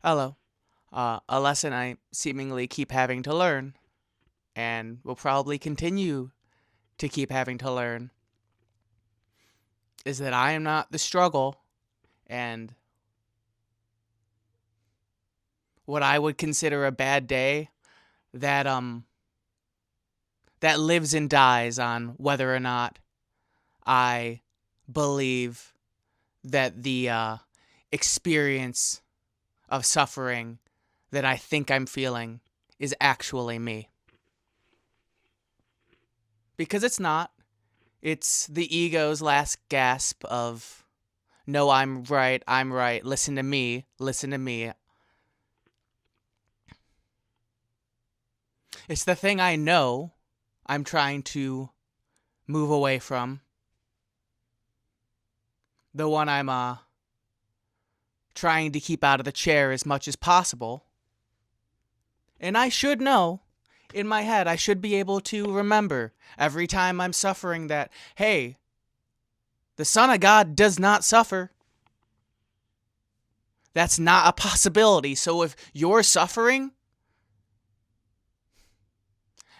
Hello. A lesson I seemingly keep having to learn, and will probably continue to keep having to learn, is that I am not the struggle, and what I would consider a bad day that that lives and dies on whether or not I believe that the experience of suffering that I think I'm feeling is actually me. Because it's not. It's the ego's last gasp of, no, I'm right, listen to me, listen to me. It's the thing I know I'm trying to move away from. The one I'm trying to keep out of the chair as much as possible. And I should know, in my head, I should be able to remember every time I'm suffering that, hey, the Son of God does not suffer. That's not a possibility. So if you're suffering,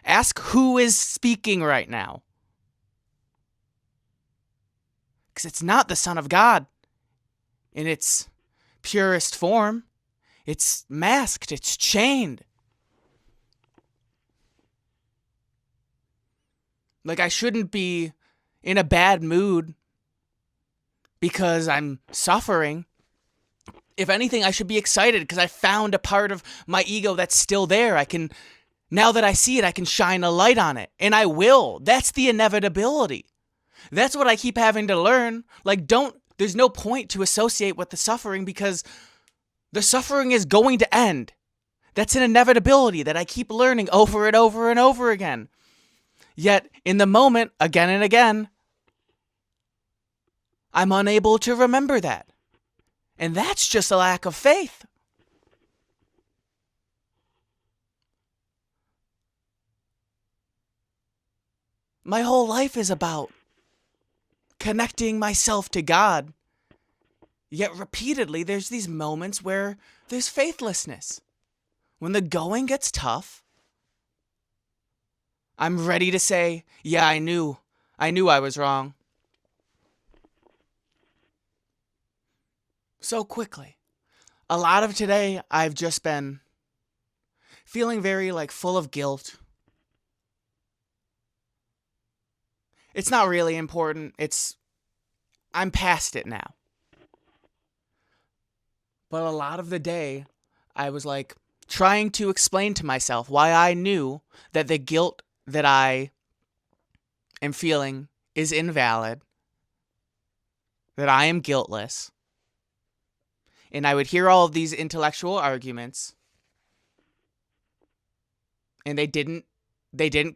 ask who is speaking right now. Because it's not the Son of God in its purest form. It's masked, it's chained. Like, I shouldn't be in a bad mood because I'm suffering. If anything, I should be excited because I found a part of my ego that's still there. Now that I see it, I can shine a light on it. And I will. That's the inevitability. That's what I keep having to learn. Like, there's no point to associate with the suffering because the suffering is going to end. That's an inevitability that I keep learning over and over and over again. Yet, in the moment, again and again, I'm unable to remember that. And that's just a lack of faith. My whole life is about connecting myself to God. Yet repeatedly, there's these moments where there's faithlessness. When the going gets tough, I'm ready to say, yeah, I knew I was wrong. So quickly. A lot of today, I've just been feeling very, full of guilt. It's not really important. I'm past it now. But a lot of the day, I was trying to explain to myself why I knew that the guilt that I am feeling is invalid, that I am guiltless. And I would hear all of these intellectual arguments, and they didn't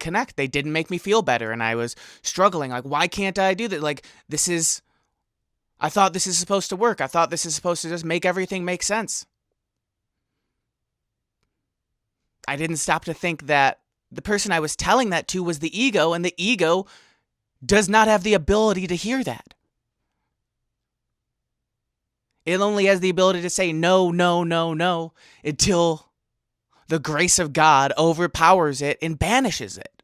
connect. They didn't make me feel better, and I was struggling. Why can't I do that? I thought this is supposed to work. I thought this is supposed to just make everything make sense. I didn't stop to think that the person I was telling that to was the ego, and the ego does not have the ability to hear that. It only has the ability to say no, no, no, no, until the grace of God overpowers it and banishes it,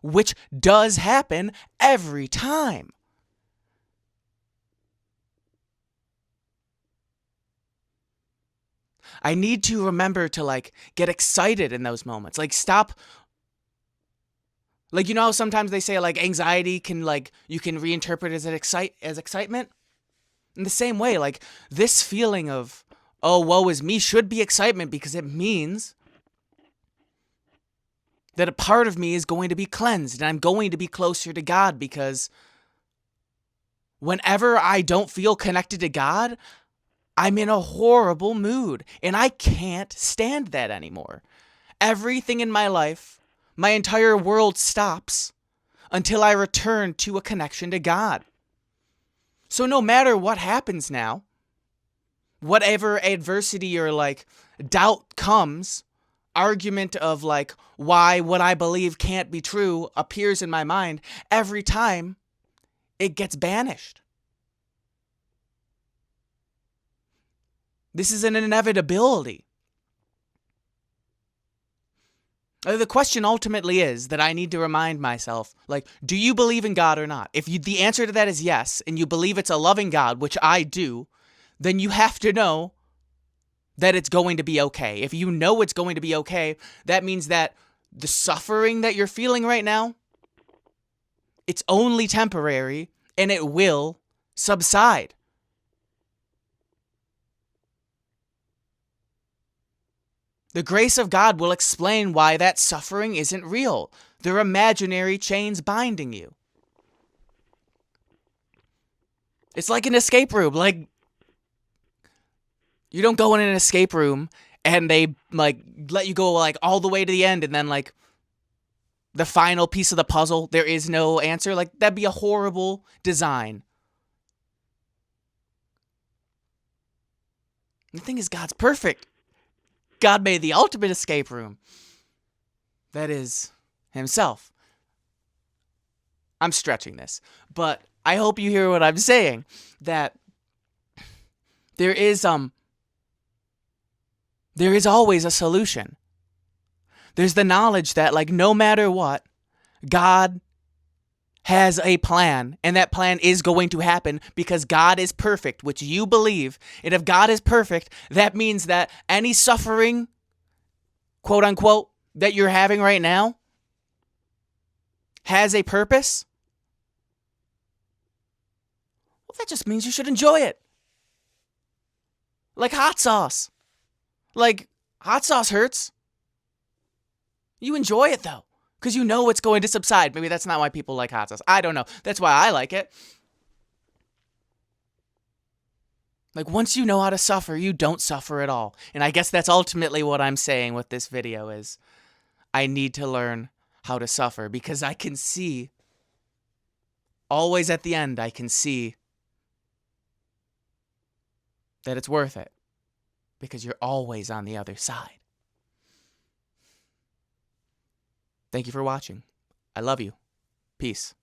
which does happen every time. I need to remember to get excited in those moments. Stop. How sometimes they say anxiety can you can reinterpret as excitement. In the same way, this feeling of, oh, woe is me should be excitement because it means that a part of me is going to be cleansed and I'm going to be closer to God, because whenever I don't feel connected to God, I'm in a horrible mood, and I can't stand that anymore. Everything in my life, my entire world stops until I return to a connection to God. So no matter what happens now, whatever adversity or doubt comes, argument of why what I believe can't be true appears in my mind, every time it gets banished. This is an inevitability. The question ultimately is that I need to remind myself, like, do you believe in God or not? If the answer to that is yes, and you believe it's a loving God, which I do, then you have to know that it's going to be okay. If you know it's going to be okay, that means that the suffering that you're feeling right now, it's only temporary, and it will subside. The grace of God will explain why that suffering isn't real. They're imaginary chains binding you. It's like an escape room. Like, you don't go in an escape room and they, like, let you go, like, all the way to the end, and then, like, the final piece of the puzzle, there is no answer. Like, that'd be a horrible design. The thing is, God's perfect. God made the ultimate escape room. That is himself. I'm stretching this, but I hope you hear what I'm saying. That there is always a solution. There's the knowledge that, like, no matter what, God has a plan, and that plan is going to happen because God is perfect, which you believe. And if God is perfect, that means that any suffering, quote unquote, that you're having right now has a purpose. Well, that just means you should enjoy it. Like hot sauce. Like, hot sauce hurts. You enjoy it, though, because you know it's going to subside. Maybe that's not why people like hot sauce. I don't know. That's why I like it. Like, once you know how to suffer, you don't suffer at all. And I guess that's ultimately what I'm saying with this video is I need to learn how to suffer, because I can see, always at the end, I can see that it's worth it, because you're always on the other side. Thank you for watching. I love you. Peace.